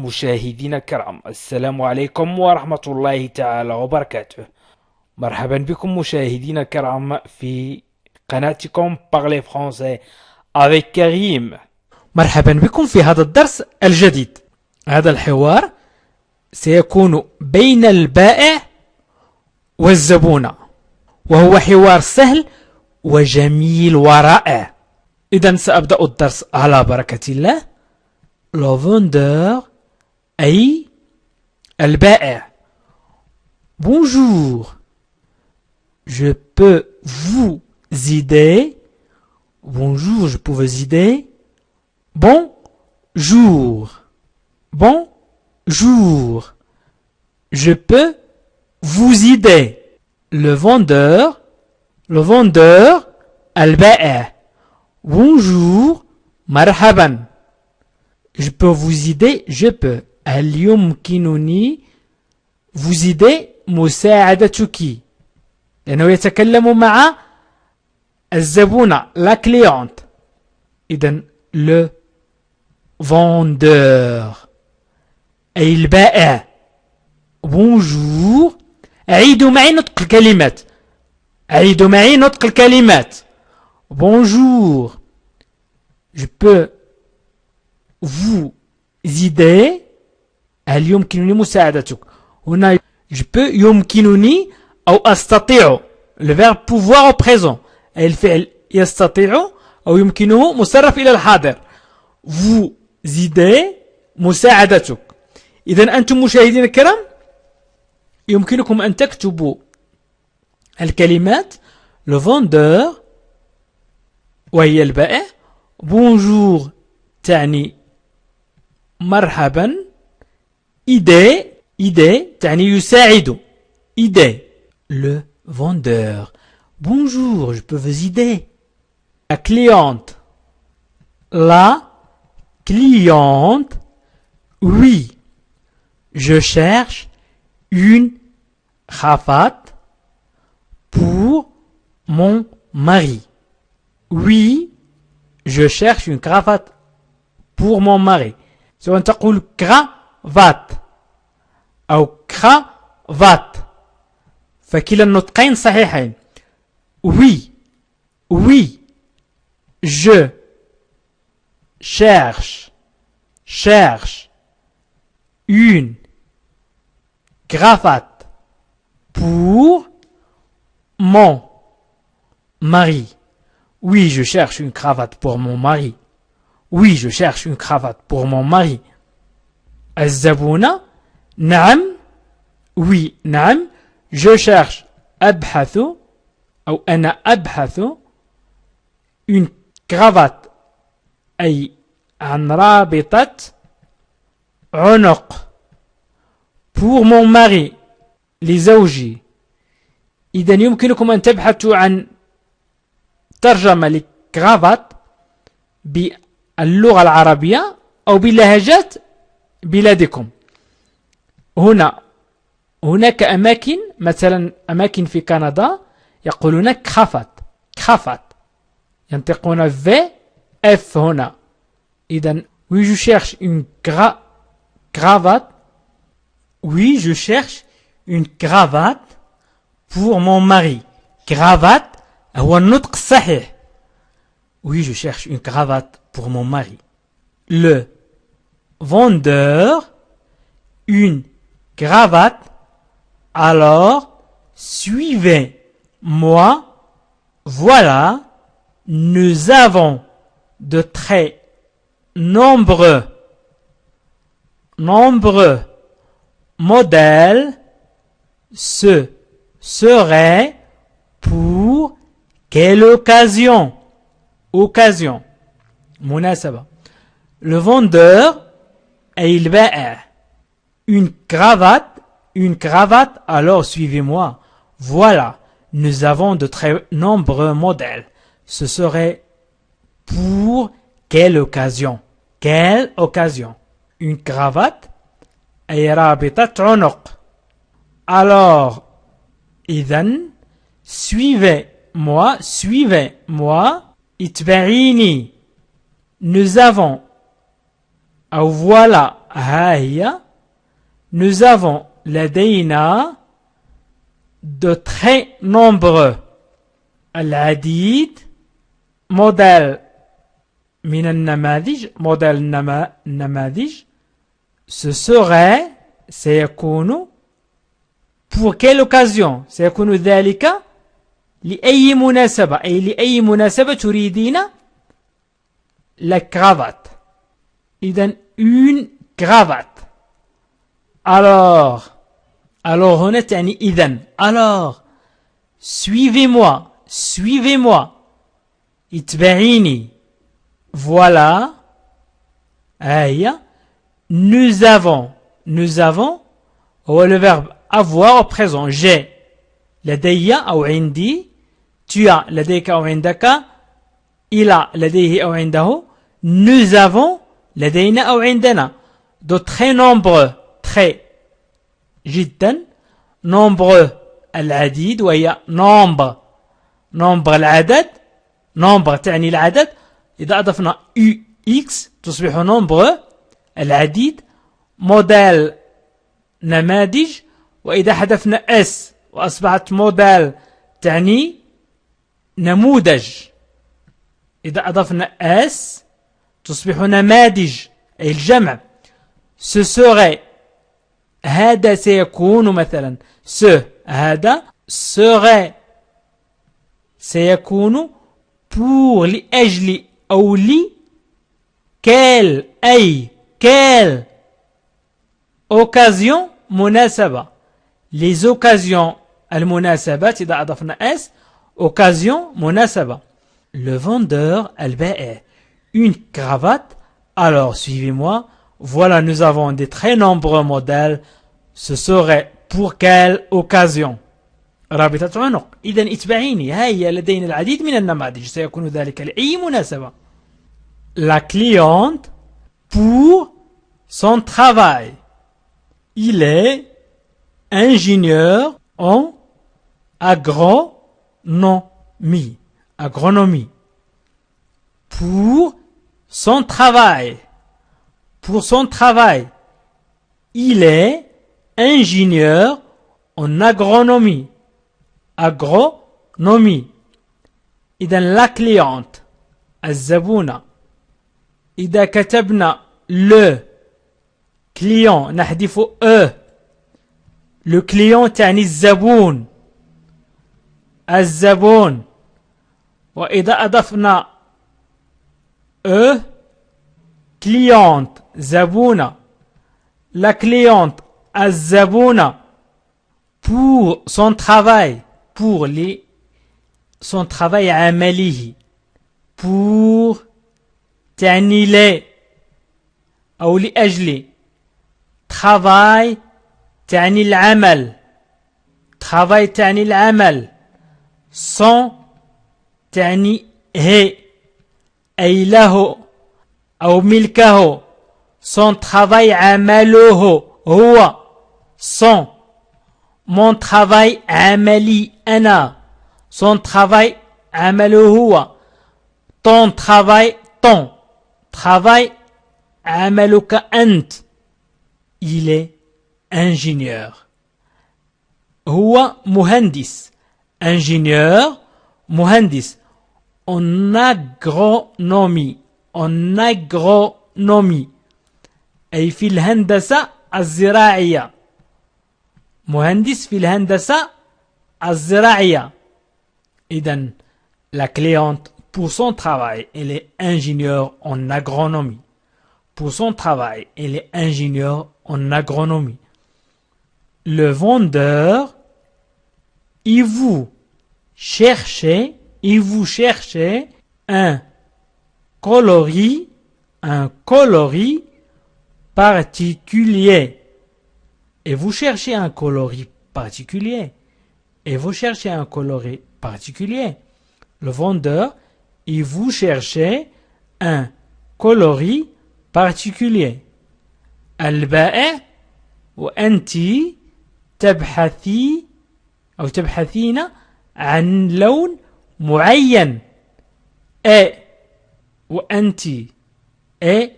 مشاهدينا الكرام، السلام عليكم ورحمة الله تعالى وبركاته. مرحبا بكم مشاهدينا الكرام في قناتكم Parler Français avec كريم. مرحبا بكم في هذا الدرس الجديد. هذا الحوار سيكون بين البائع والزبون، وهو حوار سهل وجميل ورائع. إذن سأبدأ الدرس على بركة الله. Le vendeur أي البائع. Bonjour, je peux vous aider. Bonjour, je peux vous aider. Bonjour, bonjour, je peux vous aider. Le vendeur البائع. Bonjour, مرحبا. Je peux vous aider, je peux. هل يمكنني vous aider مساعدتك؟ لأنه يتكلم مع الزبون la cliente. إذن le vendeur أي البائع. Bonjour. عيدوا معي نطق الكلمات. Bonjour, je peux vous aider. هل يمكنني مساعدتك؟ هنا je peux يمكنني أو أستطيع. le verbe pouvoir au présent أي الفعل يستطيع أو يمكنه مصرف إلى الحاضر. vous aider مساعدتك. إذن أنتم مشاهدين الكرام يمكنكم أن تكتبوا الكلمات le vendeur وهي البائع. bonjour تعني مرحبا. aider تعني يساعد. aider. le vendeur. Bonjour, je peux vous aider. La cliente. Oui, je cherche une cravate pour mon mari. Oui, je cherche une cravate pour mon mari. سواء تقول cravate أو cravate فكلا النطقين صحيحين. Oui, je cherche une cravate pour mon mari. Oui, je cherche une cravate pour mon mari. Oui, je cherche une cravate pour mon mari. الزبون نعم. Oui, نعم. Je cherche أبحث أو أنا أبحث une cravate أي عن رابطة عنق pour mon mari لزوجي. إذن يمكنكم أن تبحثوا عن ترجمة لكرافات باللغة العربية أو بلهجات بلادكم. هناك أماكن، مثلا أماكن في كندا يقولون كرافات ينطقون في اف هنا. إذن oui je cherche une cravate. Oui je cherche une cravate pour mon mari. cravate هو النطق الصحيح. Oui je cherche une cravate pour mon mari. Le vendeur une cravate. Alors suivez-moi. Voilà, nous avons de très nombreux modèles. Ce serait pour quelle occasion? مناسبة. Le vendeur أي البائع. une cravate, alors suivez-moi. Voilà, nous avons de très nombreux modèles. Ce serait pour quelle occasion? Une cravate أي رابطة عنق. Alors, إذن suivez-moi. اتبعيني. Nous avons أو voilà ها هي. Nous avons لدينا de très nombreux العديد modèle من النماذج modèle النماذج ce serait سيكون pour quelle occasion سيكون ذلك لأي مناسبة أي لأي مناسبة تريدين la cravate إذن une cravate alors هنا تعني إذن alors suivez-moi اتبعيني voilà هيا nous avons هو le verbe avoir au présent j'ai لدي أو عندي tu as لديك أو عندك il a لديه أو عنده nous avons لدينا أو عندنا de très nombreux très جدا nombreux العديد وهي nombre العدد nombre تعني العدد إذا أضفنا x تصبح nombreux العديد موديل نماذج وإذا حذفنا s وأصبحت موديل تعني نموذج إذا أضفنا s تصبح نماذج أي الجمع ce serait هذا سيكون مثلا هذا serait سيكون pour لأجل أو لي quelle أي quelle occasion مناسبة les occasions المناسبات إذا أضفنا s occasion مناسبة le vendeur البائع une cravate alors suivez-moi voilà nous avons des très nombreux modèles ce serait pour quelle occasion رابطة عنق إذن اتبعيني هيا لدينا العديد من النماذج سيكون ذلك لأي مناسبة la cliente pour son travail il est ingénieur en agronomie pour son travail il est ingénieur en agronomie إذن la cliente الزبونة إذا كتبنا le client نحذف le client تعني الزبون وإذا أضفنا cliente زبونة la cliente الزبونة pour son travail pour son travail عمله pour تعني لي أو لأجل travail تعني العمل son تعني هي أي له أو ملكه son travail عمله هو son mon travail عملي أنا son travail عمله هو ton travail عملك أنت il est ingénieur هو مهندس ingénieur مهندس en agronomie أي في الهندسة الزراعية مهندس في الهندسة الزراعية إذن la cliente pour son travail elle est ingénieure en agronomie pour son travail elle est ingénieure en agronomie le vendeur il vous cherchez un coloris particulier et vous cherchez un coloris particulier le vendeur il vous cherchez un coloris particulier البائع وأنت تبحثين عن لون معين et وأنت et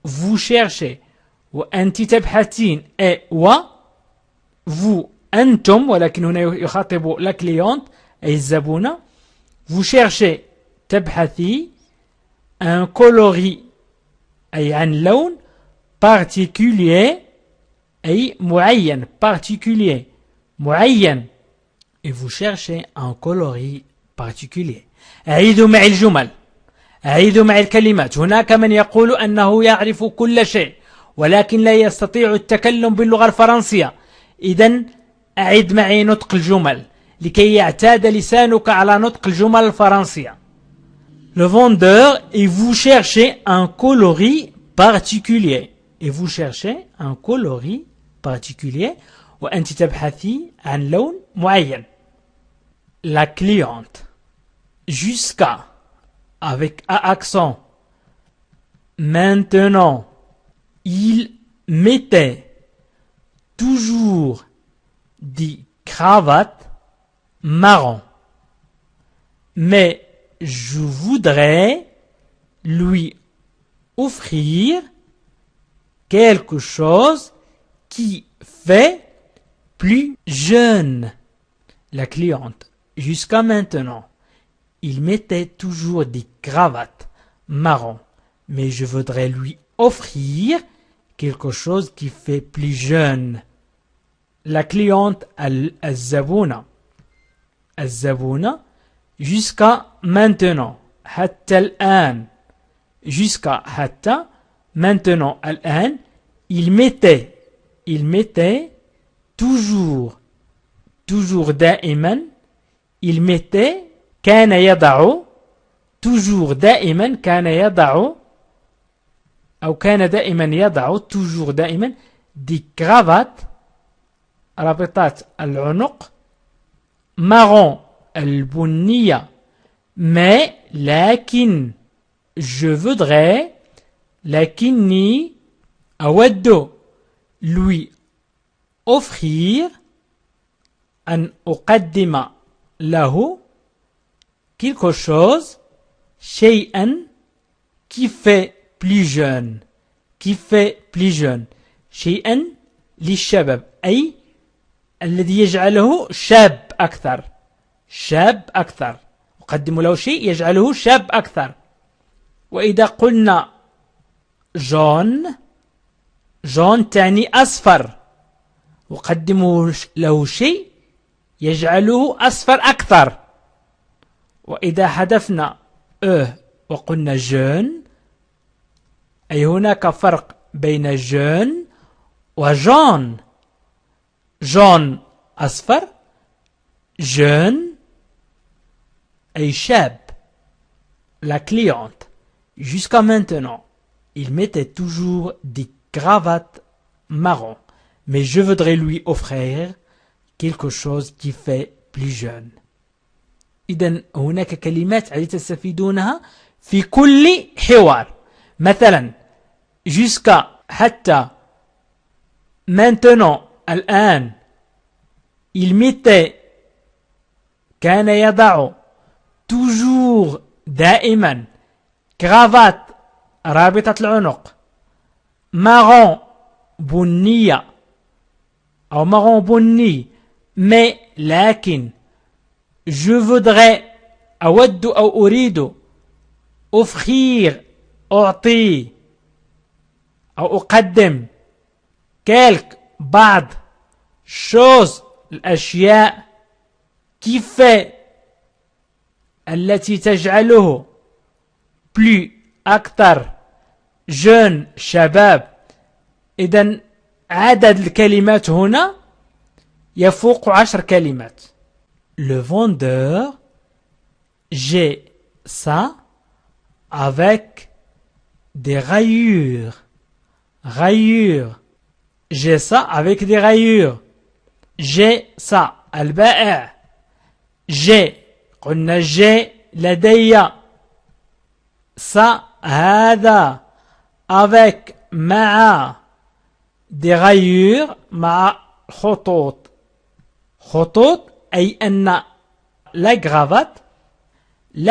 vous cherchez وأنت تبحثين و vous أنتم ولكن هنا يخاطب la cliente أي الزبونة vous cherchez تبحثي un coloris أي عن لون particulier أي معين particulier معين et vous cherchez un coloris particulier. أعيدوا معي الجمل أعيدوا معي الكلمات. هناك من يقول أنه يعرف كل شيء ولكن لا يستطيع التكلم باللغة الفرنسية. إذن أعد معي نطق الجمل لكي يعتاد لسانك على نطق الجمل الفرنسية. Le vendeur et vous cherchez un coloris particulier. Et vous cherchez un coloris particulier. وأنت تبحثي عن لون معين. La cliente. Jusqu'à. Avec A accent. Maintenant. Il mettait toujours des cravates marron. Mais je voudrais lui offrir quelque chose qui fait plus jeune. La cliente. Jusqu'à maintenant, il mettait toujours des cravates marron. Mais je voudrais lui offrir quelque chose qui fait plus jeune. La cliente الزبونة. الزبونة jusqu'à maintenant. حتى الآن. Jusqu'à حتى maintenant الآن. Il mettait toujours دائما. Il mettait كان يضع toujours دائما كان يضع أو كان دائما يضع toujours دائما des cravates رابطات العنق marron البنية mais لكن je voudrais لكني أود lui offrir أن أقدم له quelque chose شيئا qui fait plus jeune شيئا للشباب أي الذي يجعله شاب أكثر أقدم له شيء يجعله شاب أكثر. وإذا قلنا جون تعني أصفر أقدم له شيء يجعله أصفر أكثر. وإذا حذفنا وقلنا جون أي هناك فرق بين جون وجون. جون أصفر جون أي شاب. La cliente. Jusqu'à maintenant, il mettait toujours des cravates marron. Mais je voudrais lui offrir quelque chose qui fait plus jeune. إذن هناك كلمات التي تستفيدونها في كل حوار. مثلا jusqu'à حتى maintenant الآن il mettait كان يضع toujours دائما كرافات رابطة العنق marron بنية أو marron بني mais لكن je voudrais أود أو أريد offrir أعطي أو أقدم quelque بعض chose الأشياء qui fait التي تجعله plus أكثر jeune شباب. إذن عدد الكلمات هنا يفوق 10 كلمات. Le vendeur, j'ai ça avec des rayures. J'ai ça avec des rayures. J'ai ça. البائع. j'ai. قلنا j'ai لدي. ça هذا. avec مع. des rayures مع خطوط. خطوط أي أن la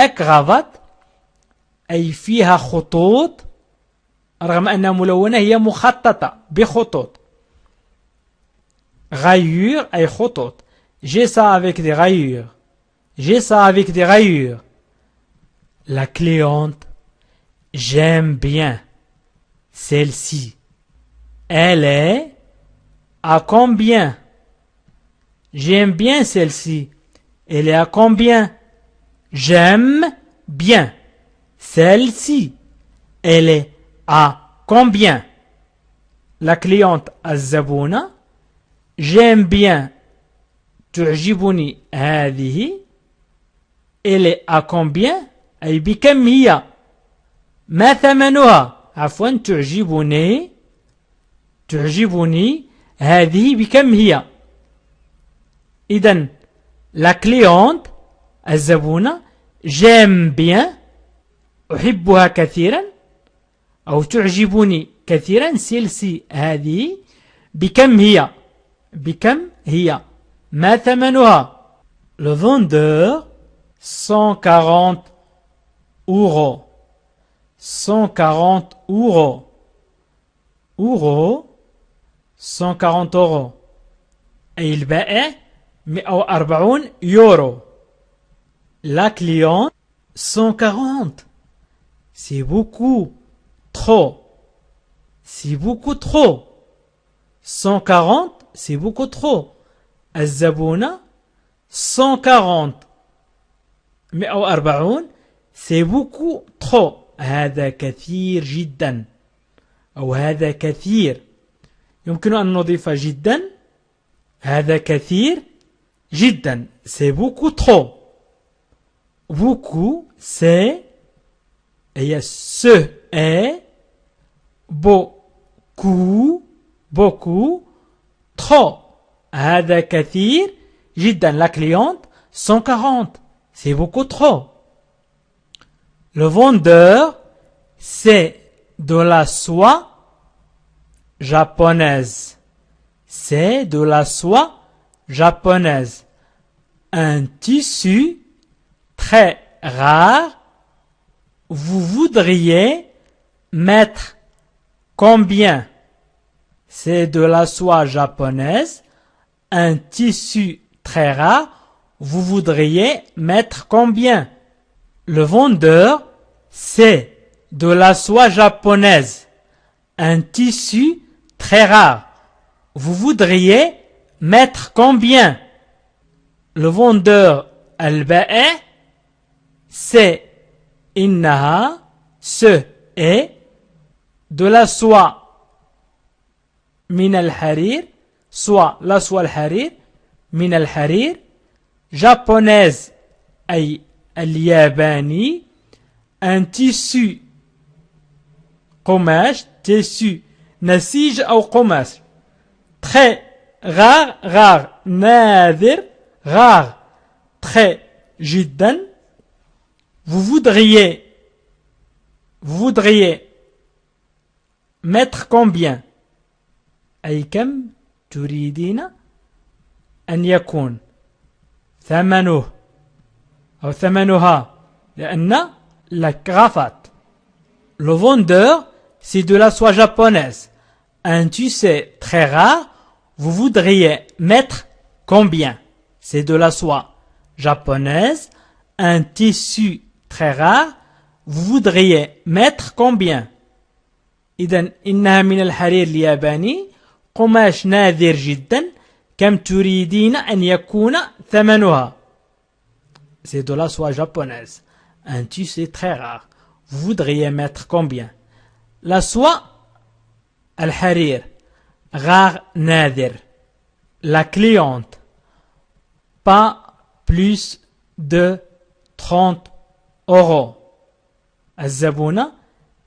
cravate أي فيها خطوط رغم أنها ملونة هي مخططة بخطوط. rayures أي خطوط. J'ai ça avec des rayures. J'ai ça avec des rayures. La cliente: j'aime bien celle-ci. Elle est à combien? J'aime bien celle-ci. Elle est à combien? J'aime bien celle-ci. Elle est à combien? La cliente الزبونة: j'aime bien تعجبني هذه. Elle est à combien؟ أي بكم هي؟ ما ثمنها؟ عفوا تعجبني هذه بكم هي؟ إذن la cliente الزبونة: j'aime bien أحبها كثيرا أو تعجبني كثيرا celle-ci هذه بكم هي؟ ما ثمنها؟ Le vendeur: 140 euros. 140 euros. 140 euros. أي البائع 140 يورو. La cliente: 140. C'est beaucoup trop. C'est beaucoup trop. 140 c'est beaucoup trop. الزبونة: 140 140 c'est beaucoup trop. هذا كثير جدا أو هذا كثير. يمكن أن نضيف جدا. هذا كثير جدا. c'est beaucoup trop. Beaucoup c'est هي ce est beaucoup trop. هذا كثير جدا. La cliente: 140 c'est beaucoup trop. Le vendeur: c'est de la soie japonaise. C'est de la soie japonaise. Un tissu très rare. Vous voudriez mettre combien? C'est de la soie japonaise. Un tissu très rare. Vous voudriez mettre combien? Le vendeur: c'est de la soie japonaise. Un tissu très rare. Vous voudriez mettre combien? Le vendeur البائع: c'est إنها ce est de la soie من الحرير. soit la soie الحرير من الحرير. japonaise أي الياباني. un tissu قماش. tissu نسيج أو قماش. très rare نادر. rare très جدا. vous voudriez mettre combien? أي كم تريدين أن يكون ثمنه أو ثمنها. لأن la cravate. Le vendeur: c'est de la soie japonaise. Un tissu très rare. Vous voudriez mettre combien? C'est de la soie japonaise. Un tissu très rare. Vous voudriez mettre combien? إذن إنها من الحرير الياباني. قماش نادر جدا. كم تريدين أن يكون ثمنها؟ C'est de la soie japonaise. Un tissu très rare. Vous voudriez mettre combien? La soie الحرير rare نادر. La cliente: pas plus de 30 euros. الزبونة: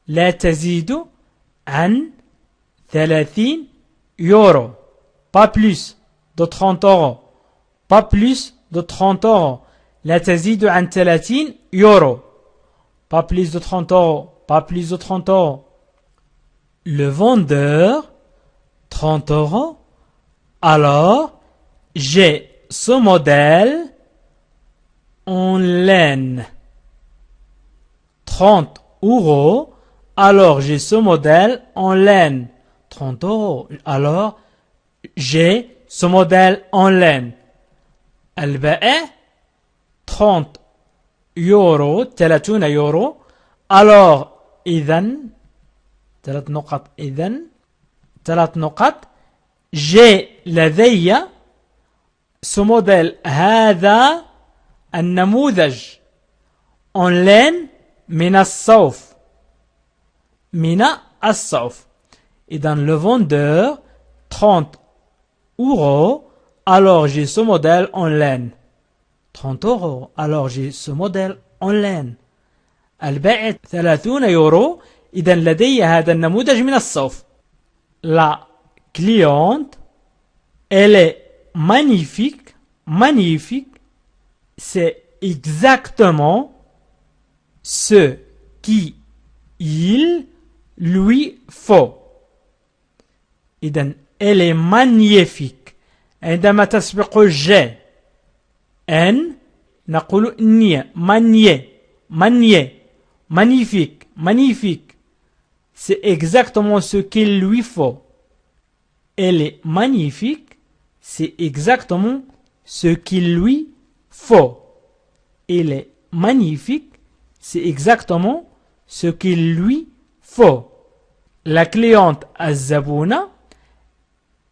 لا تزيد عن 30 euros. pas plus de 30 euros. pas plus de 30 euros. لا تزيد عن 30 euros. pas plus de 30 euros. pas plus de 30 euros. Le vendeur: 30 euros. Alors, j'ai ce modèle en laine. 30 euros. alors j'ai ce modèle en laine. 30 euros. Alors, j'ai ce modèle en laine. البائع 30 يورو 30 يورو. alors إذن 3 نقط إذن 3 نقط j'ai لدي ce modèle هذا النموذج en laine من الصوف من الصوف. إذن le vendeur 30 euros. alors j'ai ce modèle en laine. 30 euros. alors j'ai ce modèle en laine. البائع 30 يورو. إذن لدي هذا النموذج من الصوف. La cliente, elle est magnifique. Magnifique, c'est exactement ce qui il lui faut. إذن elle est magnifique. عندما تسبق ج ان نقول ني مانيي مانيي magnifique magnifique. c'est exactement ce qu'il lui faut. elle est magnifique, c'est exactement ce qu'il lui faut. elle est magnifique, c'est exactement ce qu'il lui faut. la cliente الزبونة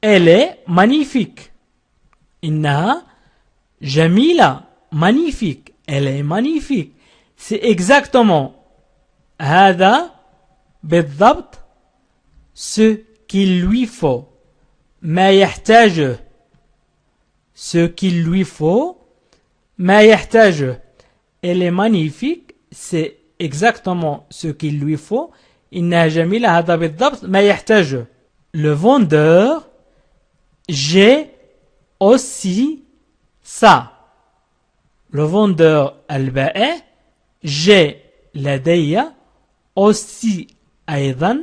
elle est magnifique. إنها جميلة magnifique. elle est magnifique. c'est exactement هذا بالضبط ce qu'il lui faut. ما يحتاجه ce qu'il lui faut. ما يحتاجه elle est magnifique, c'est exactement ce qu'il lui faut. إنها جميلة هذا بالضبط ما يحتاجه. le vendeur j'ai aussi ça. le vendeur البائع j'ai لدي aussi أيضا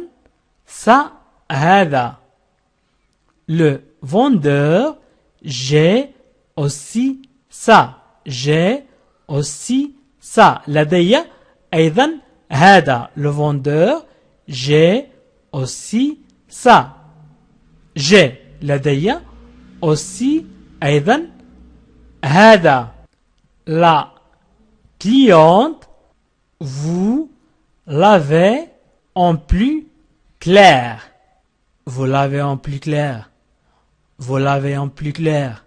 ça هذا. le vendeur j'ai aussi ça. j'ai aussi ça. لدي أيضا هذا. le vendeur j'ai aussi ça. j'ai لدي aussi أيضا هذا. la cliente, vous l'avez en plus clair. vous l'avez en plus clair. vous l'avez en plus clair.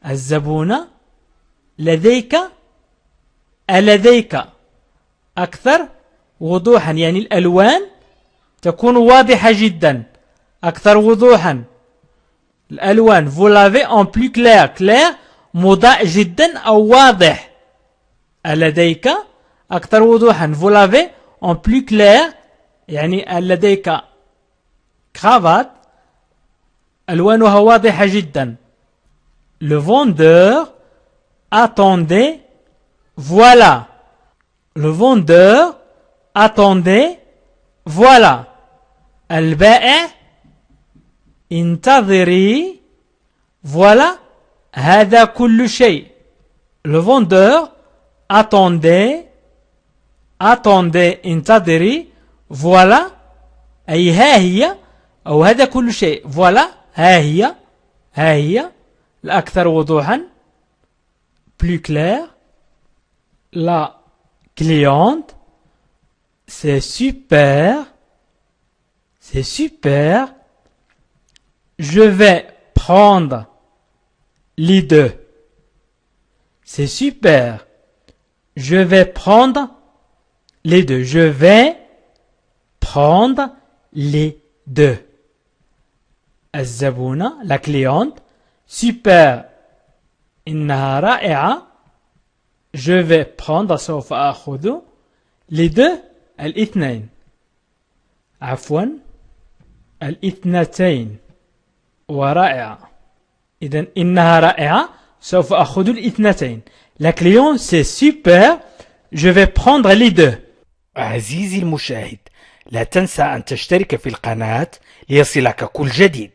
الزبونة لديك ألديك أكثر وضوحا. يعني الألوان تكون واضحة جدا أكثر وضوحا. الألوان vous l'avez en plus clair. clair مضاء جدا أو واضح. ألديك أكثر وضوحا. vous l'avez en plus clair يعني لديك cravate ألوانها واضحة جدا. le vendeur attendez voilà. le vendeur attendez voilà. البائع انتظري voilà هذا كل شيء. le vendeur attendez انتظري voilà أي ها هي أو هذا كل شيء. voilà ها هي الأكثر وضوحا plus clair. la cliente c'est super je vais prendre les deux. c'est super je vais prendre les deux. je vais prendre les deux. الزبونة la cliente super إنها رائعة. je vais prendre سوف أخذ les deux الاثنين. عفوا الاثنتين. ورائعة. إذن إنها رائعة سوف أخذ الاثنتين. la cliente c'est super je vais prendre les deux. عزيزي المشاهد، لا تنسى أن تشترك في القناة ليصلك كل جديد.